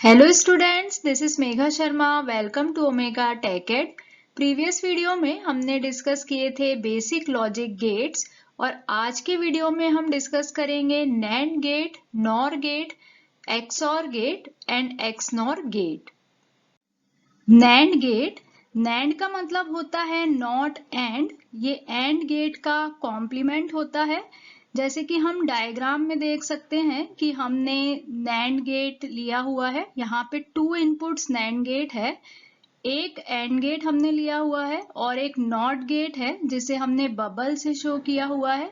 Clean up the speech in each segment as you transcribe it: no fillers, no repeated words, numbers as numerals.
Hello students, this is Megha Sharma. Welcome to Omega Tech Ed. Previous video में हमने discuss किए थे बेसिक लॉजिक गेट्स और आज के वीडियो में हम डिस्कस करेंगे NAND gate, NOR gate, XOR gate and XNOR gate. NAND gate, NAND का मतलब होता है नॉट एंड। ये एंड गेट का कॉम्प्लीमेंट होता है। जैसे कि हम डायग्राम में देख सकते हैं कि हमने नैंड गेट लिया हुआ है। यहाँ पे 2 इनपुट्स नैंड गेट है, एक एंड गेट हमने लिया हुआ है और एक नॉट गेट है जिसे हमने बबल से शो किया हुआ है।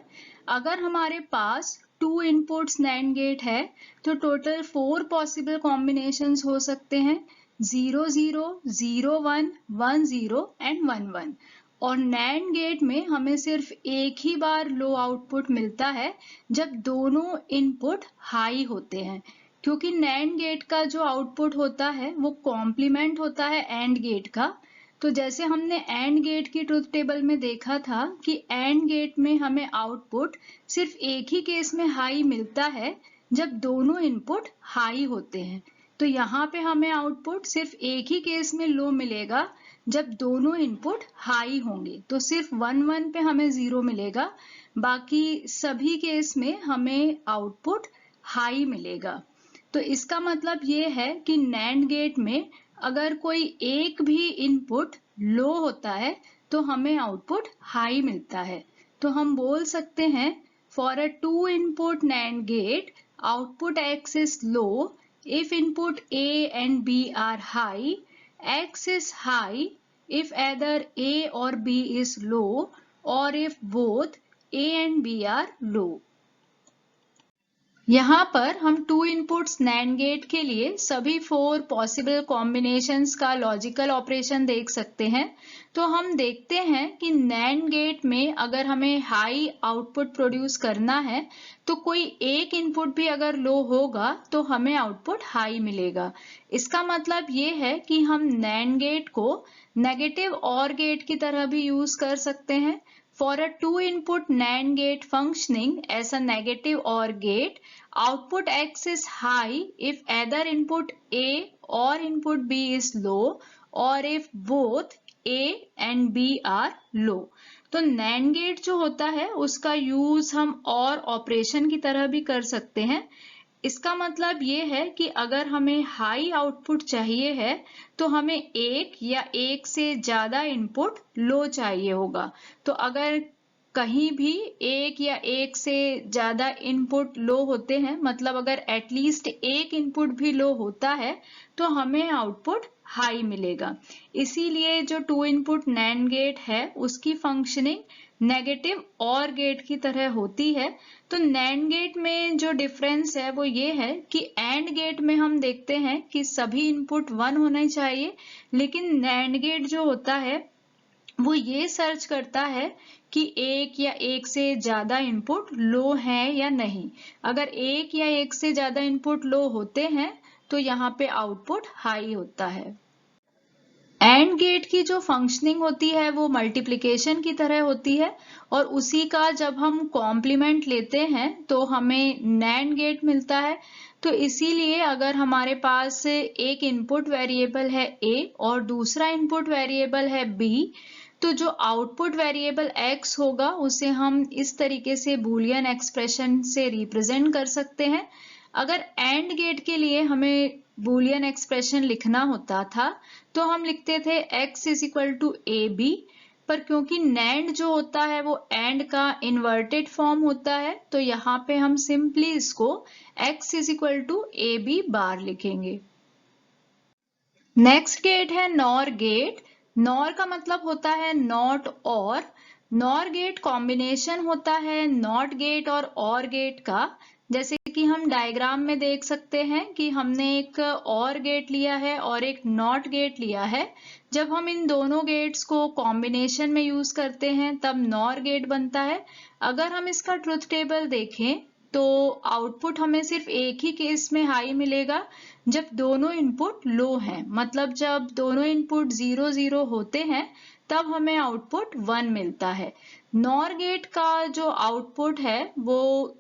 अगर हमारे पास 2 इनपुट्स नैंड गेट है तो टोटल 4 पॉसिबल कॉम्बिनेशंस हो सकते हैं, 0 0, 0 1, 1 0 एंड 1 1। और नैंड गेट में हमें सिर्फ एक ही बार लो आउटपुट मिलता है जब दोनों इनपुट हाई होते हैं, क्योंकि नैंड गेट का जो आउटपुट होता है वो कॉम्प्लीमेंट होता है एंड गेट का। तो जैसे हमने एंड गेट की ट्रुथ टेबल में देखा था कि एंड गेट में हमें आउटपुट सिर्फ एक ही केस में हाई मिलता है जब दोनों इनपुट हाई होते हैं। तो यहाँ पे हमें आउटपुट सिर्फ एक ही केस में लो मिलेगा जब दोनों इनपुट हाई होंगे। तो सिर्फ 1 1 पे हमें 0 मिलेगा, बाकी सभी केस में हमें आउटपुट हाई मिलेगा। तो इसका मतलब ये है कि नैंड गेट में अगर कोई एक भी इनपुट लो होता है तो हमें आउटपुट हाई मिलता है। तो हम बोल सकते हैं for a 2 input NAND gate output x is low if input A and B are high, x is high if either A or B is low or if both A and B are low। यहाँ पर हम 2 inputs NAND gate के लिए सभी 4 possible combinations का logical operation देख सकते हैं। तो हम देखते हैं कि नैंड गेट में अगर हमें हाई आउटपुट प्रोड्यूस करना है तो कोई एक इनपुट भी अगर लो होगा तो हमें आउटपुट हाई मिलेगा। इसका मतलब ये है कि हम नैंड गेट को नेगेटिव ऑर गेट की तरह भी यूज कर सकते हैं। For a 2 input NAND gate functioning as a negative OR gate, output X is high if either input A or input B is low or if both A and B are low। तो NAND gate जो होता है उसका use हम और operation की तरह भी कर सकते हैं। इसका मतलब ये है कि अगर हमें हाई आउटपुट चाहिए है तो हमें एक या एक से ज्यादा इनपुट लो चाहिए होगा। तो अगर कहीं भी एक या एक से ज्यादा इनपुट लो होते हैं, मतलब अगर एटलीस्ट एक इनपुट भी लो होता है तो हमें आउटपुट हाई मिलेगा। इसीलिए जो 2 इनपुट नैंड गेट है उसकी फंक्शनिंग नेगेटिव और गेट की तरह होती है। तो नैंड गेट में जो डिफरेंस है वो ये है कि एंड गेट में हम देखते हैं कि सभी इनपुट 1 होने चाहिए, लेकिन नैंड गेट जो होता है वो ये सर्च करता है कि एक या एक से ज्यादा इनपुट लो है या नहीं। अगर एक या एक से ज्यादा इनपुट लो होते हैं तो यहाँ पे आउटपुट हाई होता है। एंड गेट की जो फंक्शनिंग होती है वो मल्टीप्लिकेशन की तरह होती है और उसी का जब हम कॉम्प्लीमेंट लेते हैं तो हमें नैंड गेट मिलता है। तो इसीलिए अगर हमारे पास एक इनपुट वेरिएबल है A और दूसरा इनपुट वेरिएबल है B, तो जो आउटपुट वेरिएबल X होगा उसे हम इस तरीके से बूलियन एक्सप्रेशन से रिप्रेजेंट कर सकते हैं। अगर एंड गेट के लिए हमें बूलियन एक्सप्रेशन लिखना होता था तो हम लिखते थे x is equal to A B, पर क्योंकि नैंड जो होता है वो एंड का इन्वर्टेड फॉर्म होता है तो यहाँ पे हम सिंपली इसको x is equal to A B bar लिखेंगे। नेक्स्ट गेट है नॉर गेट। नॉर का मतलब होता है नॉट और। नॉर गेट कॉम्बिनेशन होता है नॉट गेट और गेट का। जैसे कि हम डायग्राम में देख सकते हैं कि हमने एक और गेट लिया है और एक नॉट गेट लिया है। जब हम इन दोनों गेट्स को कॉम्बिनेशन में यूज करते हैं तब नॉर गेट बनता है। अगर हम इसका ट्रुथ टेबल देखें तो आउटपुट हमें सिर्फ एक ही केस में हाई मिलेगा जब दोनों इनपुट लो हैं, मतलब जब दोनों इनपुट 0 0 होते हैं तब हमें आउटपुट 1 मिलता है। नॉर गेट का जो आउटपुट है वो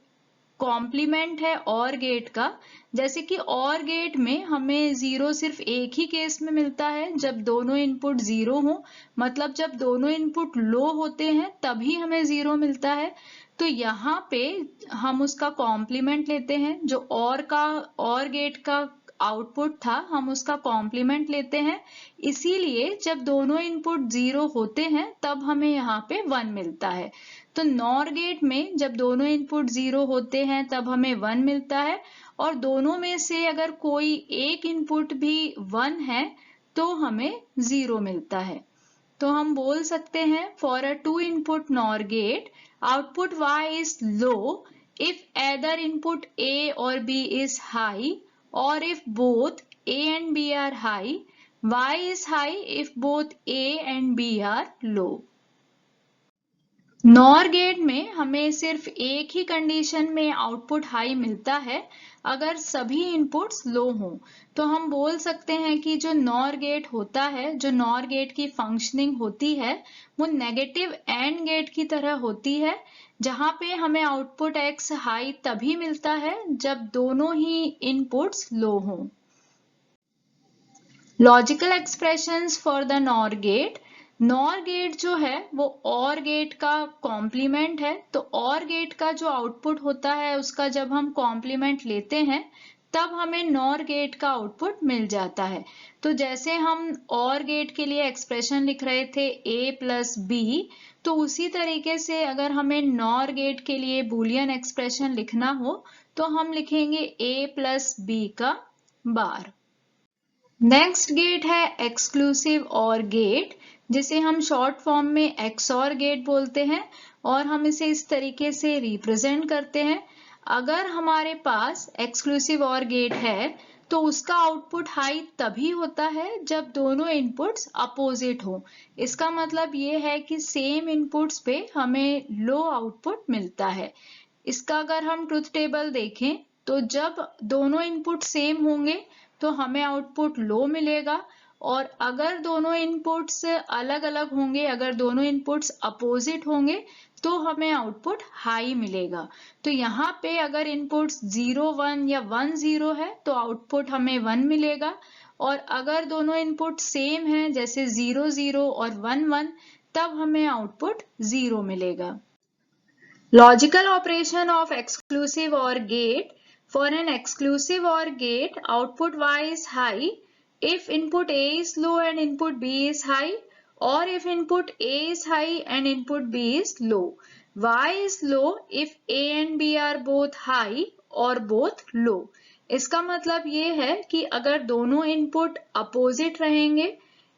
कॉम्प्लीमेंट है और गेट का। जैसे कि और गेट में हमें जीरो सिर्फ एक ही केस में मिलता है, जब दोनों इनपुट जीरो हो, मतलब जब दोनों इनपुट लो होते हैं तभी हमें जीरो मिलता है। तो यहाँ पे हम उसका कॉम्प्लीमेंट लेते हैं, जो और गेट का आउटपुट था हम उसका कॉम्प्लीमेंट लेते हैं। इसीलिए जब दोनों इनपुट जीरो होते हैं तब हमें यहाँ पे 1 मिलता है। तो नॉर गेट में जब दोनों इनपुट जीरो होते हैं तब हमें 1 मिलता है, और दोनों में से अगर कोई एक इनपुट भी 1 है तो हमें 0 मिलता है। तो हम बोल सकते हैं for a 2 input NOR gate output y is low if either input A or B is high, or if both A and B are high. Y is high if both A and B are low. NOR gate में हमें सिर्फ एक ही condition में output high मिलता है, अगर सभी इनपुट्स लो हों। तो हम बोल सकते हैं कि जो नॉर गेट होता है, जो नॉर गेट की फंक्शनिंग होती है, वो नेगेटिव एंड गेट की तरह होती है, जहां पे हमें आउटपुट x हाई तभी मिलता है जब दोनों ही इनपुट्स लो हों। Logical expressions for the NOR gate. NOR gate जो है वो और गेट का कॉम्प्लीमेंट है, तो और गेट का जो आउटपुट होता है उसका जब हम कॉम्प्लीमेंट लेते हैं तब हमें नॉर गेट का आउटपुट मिल जाता है। तो जैसे हम और गेट के लिए एक्सप्रेशन लिख रहे थे a प्लस बी, तो उसी तरीके से अगर हमें नॉर गेट के लिए बूलियन एक्सप्रेशन लिखना हो तो हम लिखेंगे a प्लस बी का बार। नेक्स्ट गेट है एक्सक्लूसिव और गेट, जिसे हम शॉर्ट फॉर्म में XOR गेट बोलते हैं, और हम इसे इस तरीके से रिप्रेजेंट करते हैं। अगर हमारे पास एक्सक्लूसिव और गेट है तो उसका आउटपुट हाई तभी होता है जब दोनों इनपुट्स अपोजिट हो। इसका मतलब ये है कि सेम इनपुट्स पे हमें लो आउटपुट मिलता है। इसका अगर हम ट्रुथ टेबल देखें तो जब दोनों इनपुट सेम होंगे तो हमें आउटपुट लो मिलेगा, और अगर दोनों इनपुट्स अलग अलग होंगे, अगर दोनों इनपुट्स अपोजिट होंगे तो हमें आउटपुट हाई मिलेगा। तो यहाँ पे अगर इनपुट्स 0 1 या 1 0 है तो आउटपुट हमें 1 मिलेगा, और अगर दोनों इनपुट सेम हैं जैसे 0 0 और 1 1, तब हमें आउटपुट 0 मिलेगा। लॉजिकल ऑपरेशन ऑफ एक्सक्लूसिव और gate. For an exclusive OR gate, output Y is high if input A is low and input B is high, or if input A is high and input B is low. Y is low if A and B are both high or both low. इसका मतलब ये है कि अगर दोनों input opposite रहेंगे,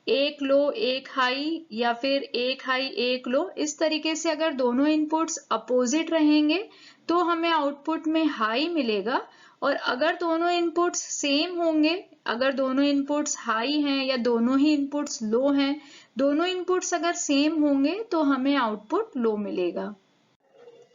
एक लो एक हाई या फिर एक हाई एक लो, इस तरीके से अगर दोनों इनपुट्स अपोजिट रहेंगे तो हमें आउटपुट में हाई मिलेगा। और अगर दोनों इनपुट्स सेम होंगे, अगर दोनों इनपुट्स हाई हैं या दोनों ही इनपुट्स लो हैं, दोनों इनपुट्स अगर सेम होंगे तो हमें आउटपुट लो मिलेगा।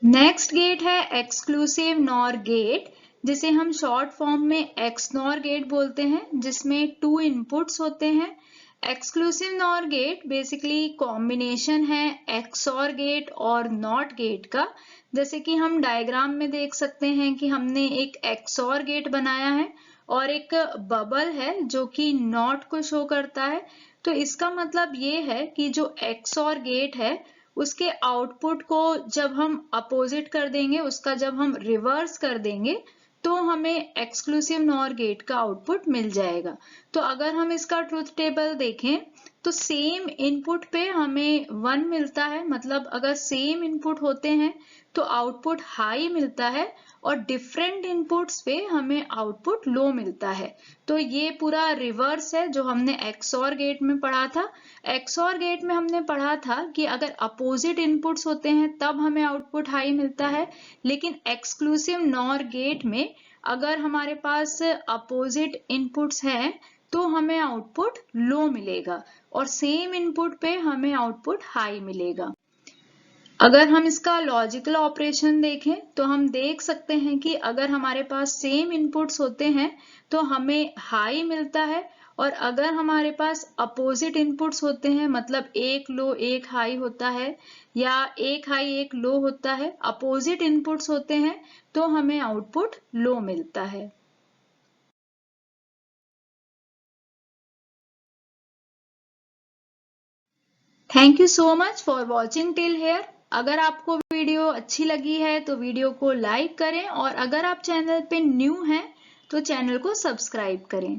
नेक्स्ट गेट है एक्सक्लूसिव नॉर गेट, जिसे हम शॉर्ट फॉर्म में XNOR गेट बोलते हैं, जिसमें 2 इनपुट्स होते हैं। Exclusive NOR gate basically combination है XOR गेट और नॉट गेट का। जैसे कि हम डायग्राम में देख सकते हैं कि हमने एक XOR गेट बनाया है और एक बबल है जो कि नॉट को शो करता है। तो इसका मतलब ये है कि जो XOR गेट है उसके आउटपुट को जब हम अपोजिट कर देंगे, उसका जब हम रिवर्स कर देंगे तो हमें एक्सक्लूसिव नॉर गेट का आउटपुट मिल जाएगा। तो अगर हम इसका ट्रुथ टेबल देखें तो सेम इनपुट पे हमें 1 मिलता है, मतलब अगर सेम इनपुट होते हैं तो आउटपुट हाई मिलता है, और डिफरेंट इनपुट्स पे हमें आउटपुट लो मिलता है। तो ये पूरा रिवर्स है जो हमने XOR गेट में पढ़ा था। XOR गेट में हमने पढ़ा था कि अगर अपोजिट इनपुट्स होते हैं तब हमें आउटपुट हाई मिलता है, लेकिन एक्सक्लूसिव नॉर गेट में अगर हमारे पास अपोजिट इनपुट्स हैं तो हमें आउटपुट लो मिलेगा, और सेम इनपुट पे हमें आउटपुट हाई मिलेगा। अगर हम इसका लॉजिकल ऑपरेशन देखें तो हम देख सकते हैं कि अगर हमारे पास सेम इनपुट्स होते हैं तो हमें हाई मिलता है, और अगर हमारे पास अपोजिट इनपुट्स होते हैं, मतलब एक लो एक हाई होता है या एक हाई एक लो होता है, अपोजिट इनपुट्स होते हैं, तो हमें आउटपुट लो मिलता है। Thank you so much for watching till here. अगर आपको वीडियो अच्छी लगी है तो वीडियो को लाइक करें और अगर आप चैनल पे न्यू हैं तो चैनल को सब्सक्राइब करें।